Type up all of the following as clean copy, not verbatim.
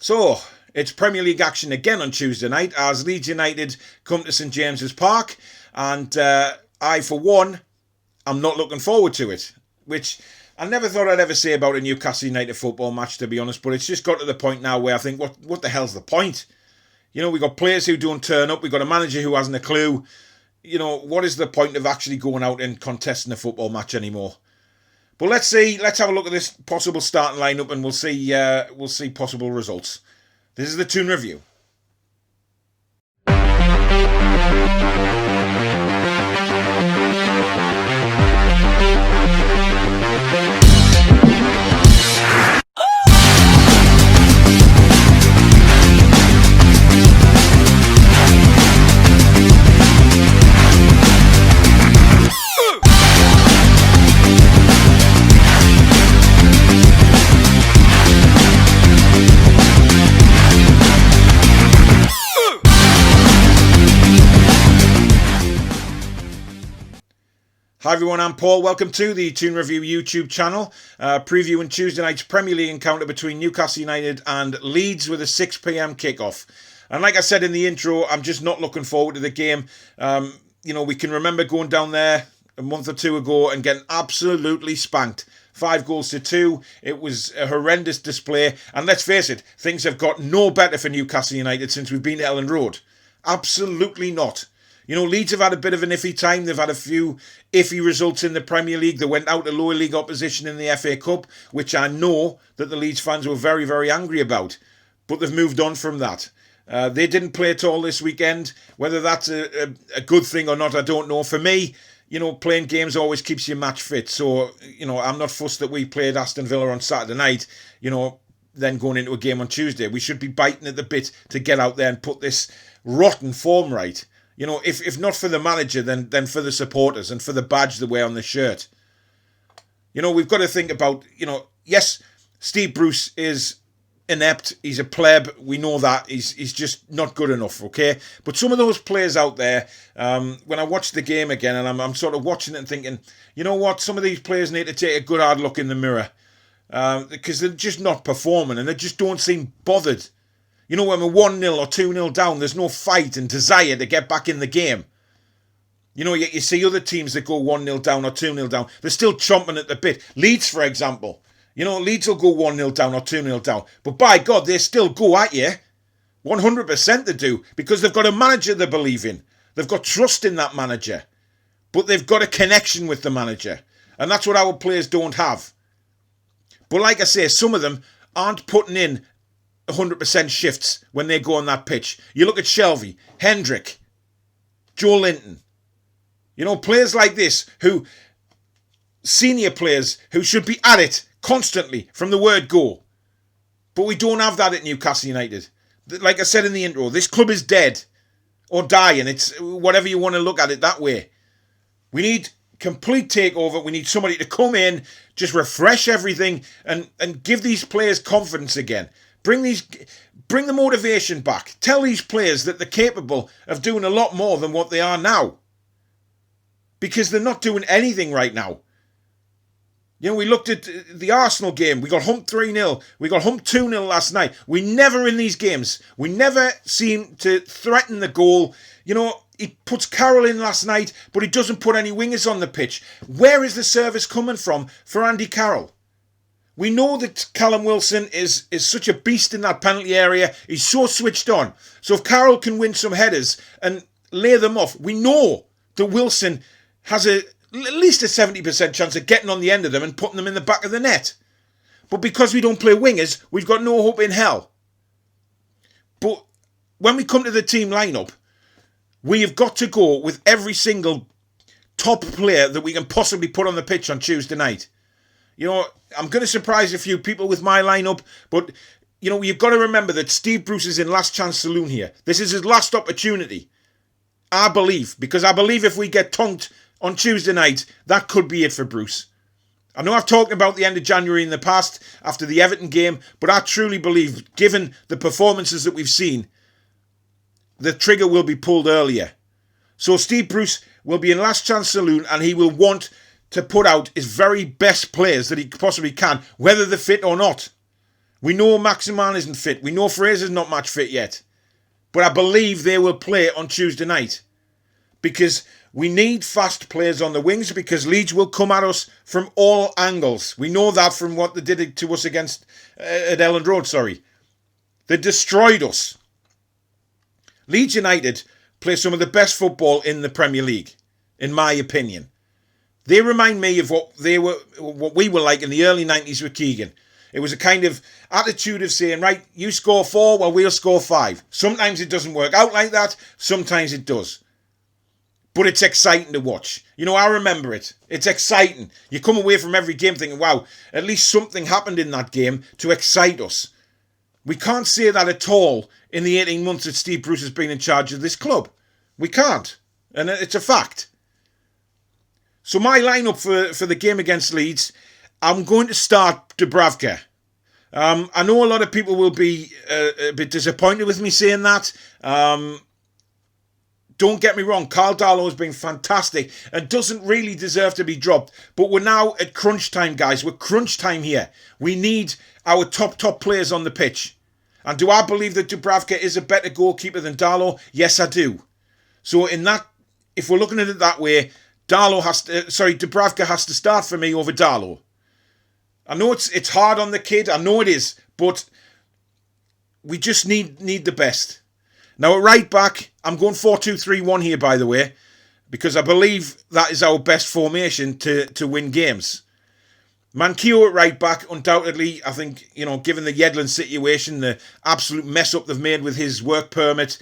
So, it's Premier League action again on Tuesday night as Leeds United come to St James's Park, and I, for one, am not looking forward to it, which I never thought I'd ever say about a Newcastle United football match, to be honest, but it's just got to the point now where I think, what the hell's the point? You know, we've got players who don't turn up, we've got a manager who hasn't a clue. You know, what is the point of actually going out and contesting a football match anymore? But let's have a look at this possible starting lineup, and we'll see possible results. This is the Toon review. Hi everyone, I'm Paul. Welcome to the Toon Review YouTube channel, previewing Tuesday night's Premier League encounter between Newcastle United and Leeds with a 6 p.m. kickoff. And like I said in the intro, I'm just not looking forward to the game. You know, we can remember going down there a month or two ago and getting absolutely spanked. 5-2. It was a horrendous display. And let's face it, things have got no better for Newcastle United since we've been to Elland Road. Absolutely not. You know, Leeds have had a bit of an iffy time. They've had a few iffy results in the Premier League. They went out to lower league opposition in the FA Cup, which I know that the Leeds fans were very, very angry about. But they've moved on from that. They didn't play at all this weekend. Whether that's a good thing or not, I don't know. For me, you know, playing games always keeps you match fit. So, you know, I'm not fussed that we played Aston Villa on Saturday night, you know, then going into a game on Tuesday. We should be biting at the bit to get out there and put this rotten form right. You know, if not for the manager, then for the supporters and for the badge they wear on the shirt. You know, we've got to think about, you know, yes, Steve Bruce is inept. He's a pleb. We know that. He's just not good enough, okay? But some of those players out there, when I watch the game again, and I'm sort of watching it and thinking, you know what, some of these players need to take a good hard look in the mirror. Because they're just not performing and they just don't seem bothered. You know, when we're 1-0 or 2-0 down, there's no fight and desire to get back in the game. You know, you see other teams that go 1-0 down or 2-0 down, they're still chomping at the bit. Leeds, for example. You know, Leeds will go 1-0 down or 2-0 down. But by God, they still go at you. 100% they do. Because they've got a manager they believe in. They've got trust in that manager. But they've got a connection with the manager. And that's what our players don't have. But like I say, some of them aren't putting in 100% shifts when they go on that pitch. You look at Shelvey, Hendrick, Joe Linton. You know, players like this who, senior players who should be at it constantly from the word go. But we don't have that at Newcastle United. Like I said in the intro, this club is dead or dying. It's whatever you want to look at it that way. We need complete takeover. We need somebody to come in, just refresh everything and give these players confidence again. Bring the motivation back. Tell these players that they're capable of doing a lot more than what they are now. Because they're not doing anything right now. You know, we looked at the Arsenal game. We got humped 3-0. We got humped 2-0 last night. We never in these games. We never seem to threaten the goal. You know, he puts Carroll in last night, but he doesn't put any wingers on the pitch. Where is the service coming from for Andy Carroll? We know that Callum Wilson is such a beast in that penalty area. He's so switched on. So if Carroll can win some headers and lay them off, we know that Wilson has at least a 70% chance of getting on the end of them and putting them in the back of the net. But because we don't play wingers, we've got no hope in hell. But when we come to the team lineup, we have got to go with every single top player that we can possibly put on the pitch on Tuesday night. You know, I'm going to surprise a few people with my lineup, but, you know, you've got to remember that Steve Bruce is in last chance saloon here. This is his last opportunity. I believe, because I believe if we get tonked on Tuesday night, that could be it for Bruce. I know I've talked about the end of January in the past after the Everton game, but I truly believe, given the performances that we've seen, the trigger will be pulled earlier. So Steve Bruce will be in last chance saloon and he will want to put out his very best players that he possibly can, whether they're fit or not. We know Maximan isn't fit. We know Fraser's not match fit yet. But I believe they will play on Tuesday night. Because we need fast players on the wings, because Leeds will come at us from all angles. We know that from what they did to us against at Elland Road, They destroyed us. Leeds United play some of the best football in the Premier League, in my opinion. They remind me of what we were like in the early 90s with Keegan. It was a kind of attitude of saying, right, you score 4, well, we'll score 5. Sometimes it doesn't work out like that. Sometimes it does. But it's exciting to watch. I remember it. It's exciting. You come away from every game thinking, wow, at least something happened in that game to excite us. We can't say that at all in the 18 months that Steve Bruce has been in charge of this club. We can't. And it's a fact. So my lineup for the game against Leeds, I'm going to start Dubravka. I know a lot of people will be a bit disappointed with me saying that. Don't get me wrong, Carl Darlow has been fantastic and doesn't really deserve to be dropped. But we're now at crunch time, guys. We're crunch time here. We need our top players on the pitch. And do I believe that Dubravka is a better goalkeeper than Darlow? Yes, I do. So if we're looking at it that way, Dubravka has to start for me over Darlow. I know it's hard on the kid. I know it is. But we just need the best. Now, at right back, I'm going 4-2-3-1 here, by the way, because I believe that is our best formation to win games. Manquillo at right back, undoubtedly, I think, given the Yedlin situation, the absolute mess up they've made with his work permit,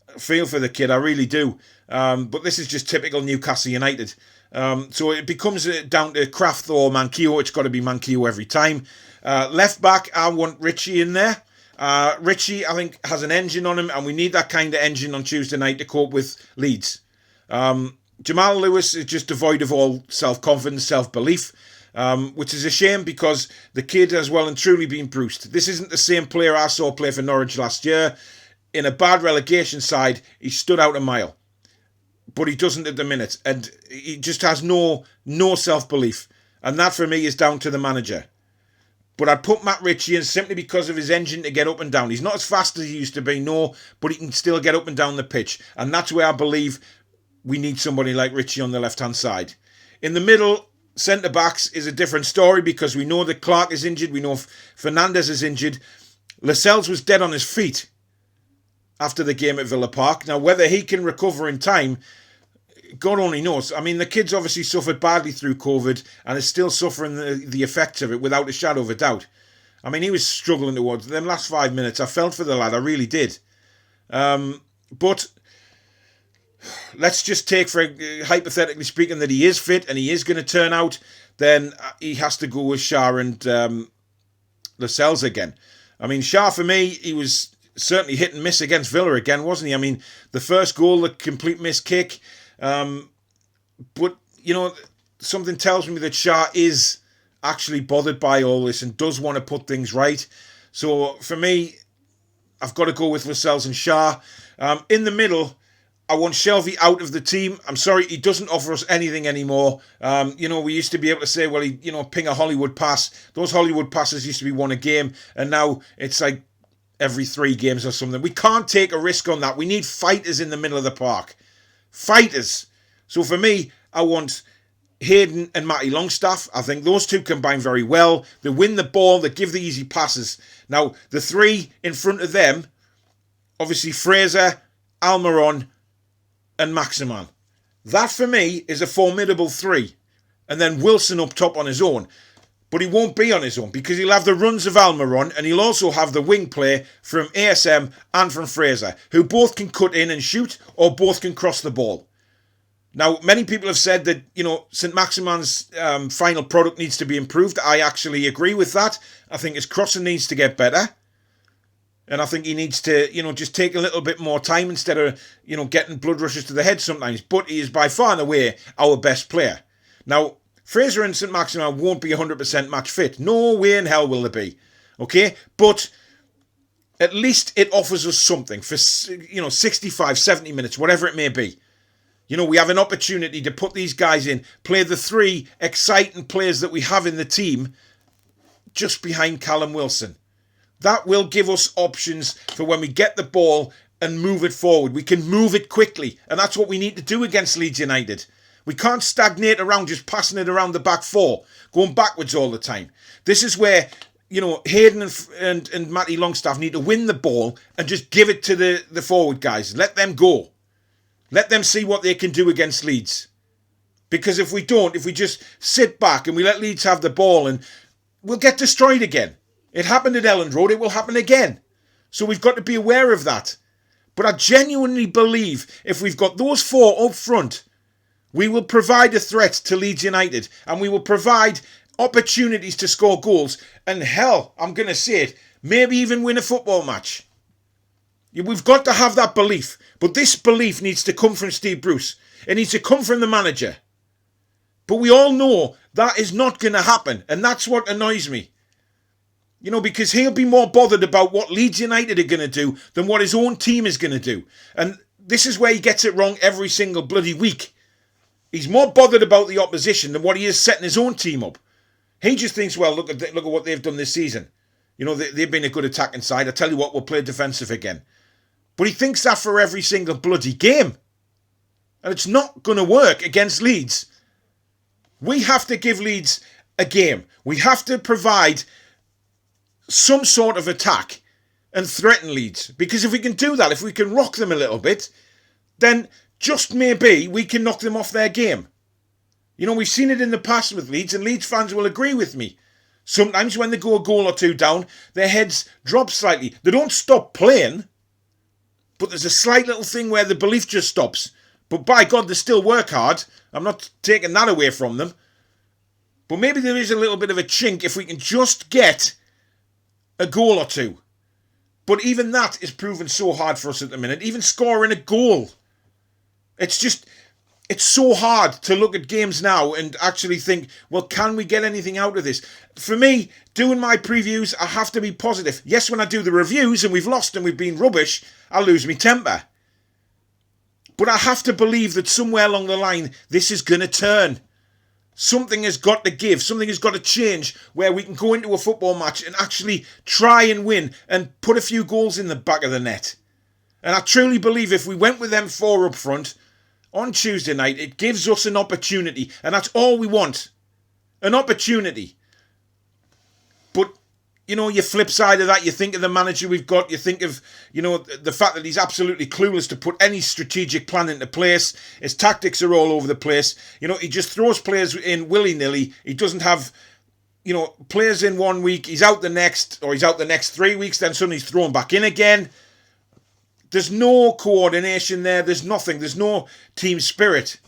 I feel for the kid, I really do. But this is just typical Newcastle United. So it becomes down to Kraft or Manquillo. It's got to be Manquillo every time. Left back, I want Richie in there. Richie, I think, has an engine on him, and we need that kind of engine on Tuesday night to cope with Leeds. Jamal Lewis is just devoid of all self-confidence, self-belief, which is a shame because the kid has well and truly been bruised. This isn't the same player I saw play for Norwich last year. In a bad relegation side, he stood out a mile. But he doesn't at the minute, and he just has no self-belief. And that, for me, is down to the manager. But I'd put Matt Ritchie in simply because of his engine to get up and down. He's not as fast as he used to be, no, but he can still get up and down the pitch. And that's where I believe we need somebody like Ritchie on the left-hand side. In the middle, centre-backs is a different story because we know that Clark is injured. We know Fernandez is injured. Lascelles was dead on his feet after the game at Villa Park. Now, whether he can recover in time, God only knows. I mean, the kid's obviously suffered badly through COVID and is still suffering the effects of it without a shadow of a doubt. I mean, he was struggling towards them last 5 minutes. I felt for the lad. I really did. But let's just take, for hypothetically speaking, that he is fit and he is going to turn out. Then he has to go with Shah and Lascelles again. I mean, Shah, for me, he was certainly hit and miss against Villa again, wasn't he? I mean, the first goal, the complete miss kick. But, something tells me that Shah is actually bothered by all this and does want to put things right. So, for me, I've got to go with Lascelles and Shah. In the middle, I want Shelvey out of the team. I'm sorry, he doesn't offer us anything anymore. We used to be able to say, well, ping a Hollywood pass. Those Hollywood passes used to be one a game, and now it's like every 3 games or something. We can't take a risk on that. We need fighters in the middle of the park. Fighters. So for me, I want Hayden and Matty Longstaff. I think those two combine very well. They win the ball. They give the easy passes. Now, the 3 in front of them, obviously Fraser, Almiron, and Maximan. That, for me, is a formidable 3. And then Wilson up top on his own. But he won't be on his own because he'll have the runs of Almiron and he'll also have the wing play from ASM and from Fraser, who both can cut in and shoot or both can cross the ball. Now, many people have said that, St. Maximan's final product needs to be improved. I actually agree with that. I think his crossing needs to get better. And I think he needs to, just take a little bit more time instead of, getting blood rushes to the head sometimes. But he is by far and away our best player. Now, Fraser and St. Maximin won't be 100% match fit. No way in hell will they be. Okay? But at least it offers us something for, 65, 70 minutes, whatever it may be. We have an opportunity to put these guys in, play the 3 exciting players that we have in the team just behind Callum Wilson. That will give us options for when we get the ball and move it forward. We can move it quickly, and that's what we need to do against Leeds United. We can't stagnate around just passing it around the back four, going backwards all the time. This is where, Hayden and Matty Longstaff need to win the ball and just give it to the forward guys. Let them go. Let them see what they can do against Leeds. Because if we just sit back and we let Leeds have the ball, and we'll get destroyed again. It happened at Elland Road, it will happen again. So we've got to be aware of that. But I genuinely believe if we've got those four up front, we will provide a threat to Leeds United, and we will provide opportunities to score goals, and hell, I'm going to say it, maybe even win a football match. We've got to have that belief, but this belief needs to come from Steve Bruce. It needs to come from the manager. But we all know that is not going to happen, and that's what annoys me. Because he'll be more bothered about what Leeds United are going to do than what his own team is going to do. And this is where he gets it wrong every single bloody week. He's more bothered about the opposition than what he is setting his own team up. He just thinks, well, look at what they've done this season. They've been a good attacking side. I tell you what, we'll play defensive again. But he thinks that for every single bloody game. And it's not going to work against Leeds. We have to give Leeds a game. We have to provide some sort of attack and threaten Leeds. Because if we can do that, if we can rock them a little bit, then just maybe we can knock them off their game. We've seen it in the past with Leeds, and Leeds fans will agree with me. Sometimes when they go a goal or two down, their heads drop slightly. They don't stop playing, but there's a slight little thing where the belief just stops. But by God, they still work hard. I'm not taking that away from them. But maybe there is a little bit of a chink if we can just get a goal or two. But even that is proven so hard for us at the minute. Even scoring a goal. It's so hard to look at games now and actually think, well, can we get anything out of this? For me, doing my previews, I have to be positive. Yes, when I do the reviews and we've lost and we've been rubbish, I lose my temper. But I have to believe that somewhere along the line, this is going to turn. Something has got to give. Something has got to change where we can go into a football match and actually try and win and put a few goals in the back of the net. And I truly believe if we went with them four up front on Tuesday night, it gives us an opportunity. And that's all we want. An opportunity. But, your flip side of that, you think of the manager we've got, you think of, the fact that he's absolutely clueless to put any strategic plan into place. His tactics are all over the place. He just throws players in willy-nilly. He doesn't have, players in 1 week, he's out the next, or he's out the next 3 weeks, then suddenly he's thrown back in again. There's no coordination there. There's nothing. There's no team spirit.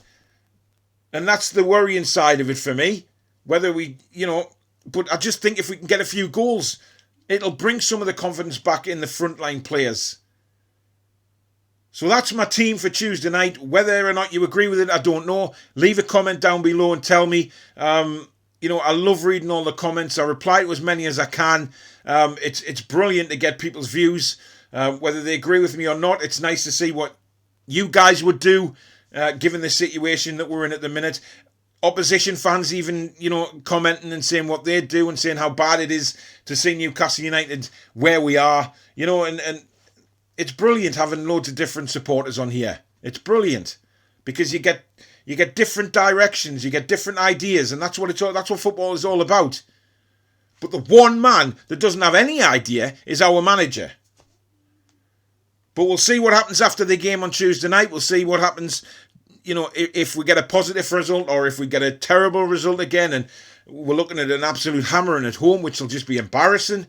And that's the worrying side of it for me. Whether we, but I just think if we can get a few goals, it'll bring some of the confidence back in the frontline players. So that's my team for Tuesday night. Whether or not you agree with it, I don't know. Leave a comment down below and tell me. I love reading all the comments. I reply to as many as I can. It's brilliant to get people's views. Whether they agree with me or not, it's nice to see what you guys would do, given the situation that we're in at the minute. Opposition fans even, commenting and saying what they do and saying how bad it is to see Newcastle United where we are, and it's brilliant having loads of different supporters on here. It's brilliant because you get different directions, you get different ideas, and that's what football is all about. But the one man that doesn't have any idea is our manager. But we'll see what happens after the game on Tuesday night. We'll see what happens, if we get a positive result or if we get a terrible result again. And we're looking at an absolute hammering at home, which will just be embarrassing.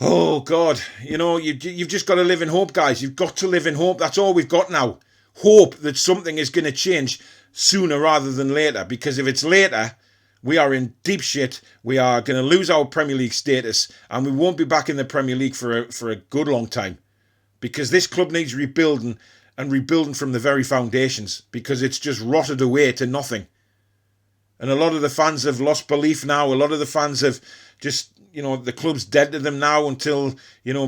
Oh, God. You've just got to live in hope, guys. You've got to live in hope. That's all we've got now. Hope that something is going to change sooner rather than later. Because if it's later, we are in deep shit. We are going to lose our Premier League status, and we won't be back in the Premier League for a good long time, because this club needs rebuilding, and rebuilding from the very foundations, because it's just rotted away to nothing. And a lot of the fans have lost belief now. A lot of the fans have just, the club's dead to them now until,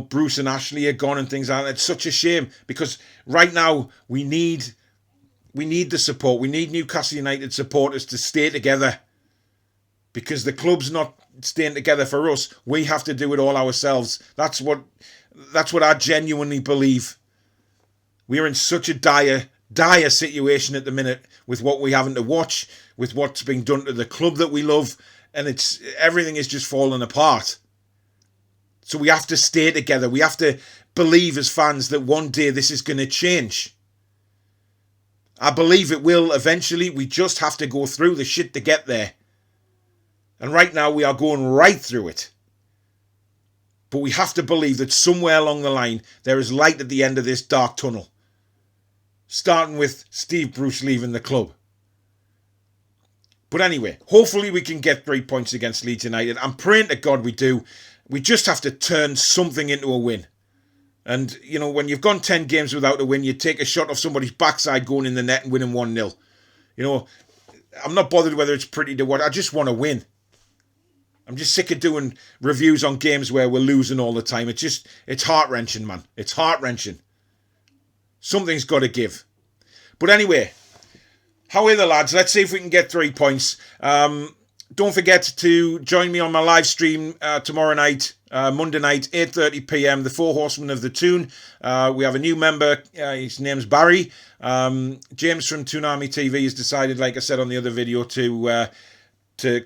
Bruce and Ashley are gone and things like that. It's such a shame, because right now we need the support. We need Newcastle United supporters to stay together. Because the club's not staying together for us, we have to do it all ourselves. That's what I genuinely believe. We're in such a dire situation at the minute with what we're having to watch, with what's being done to the club that we love, and everything is just falling apart. So we have to stay together. We have to believe as fans that one day this is going to change. I believe it will eventually. We just have to go through the shit to get there. And right now we are going right through it. But we have to believe that somewhere along the line there is light at the end of this dark tunnel. Starting with Steve Bruce leaving the club. But anyway, hopefully we can get 3 points against Leeds United. I'm praying to God we do. We just have to turn something into a win. And, you know, when you've gone 10 games without a win, you take a shot off somebody's backside going in the net and winning 1-0. You know, I'm not bothered whether it's pretty to watch. I just want to win. I'm just sick of doing reviews on games where we're losing all the time. It's heart-wrenching, man. It's heart-wrenching. Something's got to give. But anyway, how are the lads? Let's see if we can get 3 points. Don't forget to join me on my live stream tomorrow night, Monday night, 8:30 p.m. The Four Horsemen of the Toon. We have a new member. His name's Barry. James from Toonami TV has decided, like I said on the other video, to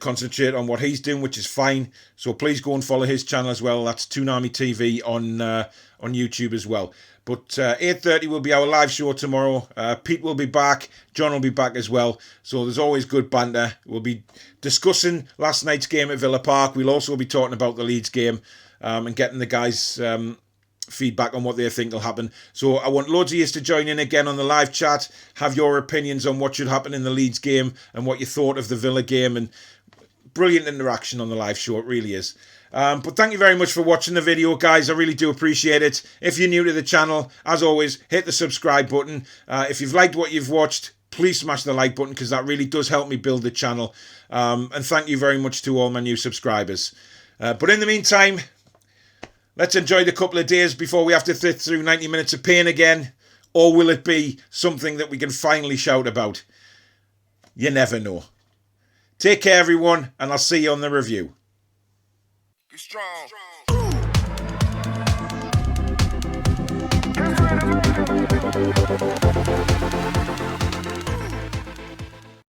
concentrate on what he's doing, which is fine. So please go and follow his channel as well. That's Toonami TV on YouTube as well. But 8:30 will be our live show tomorrow. Pete will be back. John will be back as well. So there's always good banter. We'll be discussing last night's game at Villa Park. We'll also be talking about the Leeds game and getting the guys' feedback on what they think will happen. So I want loads of you to join in again on the live chat. Have your opinions on what should happen in the Leeds game and what you thought of the Villa game. And brilliant interaction on the live show. It really is. But thank you very much for watching the video, guys. I really do appreciate it. If you're new to the channel, as always, hit the subscribe button. If you've liked what you've watched, please smash the like button because that really does help me build the channel. And thank you very much to all my new subscribers. But in the meantime, let's enjoy the couple of days before we have to sit through 90 minutes of pain again. Or will it be something that we can finally shout about? You never know. Take care, everyone, and I'll see you on the review. Be strong.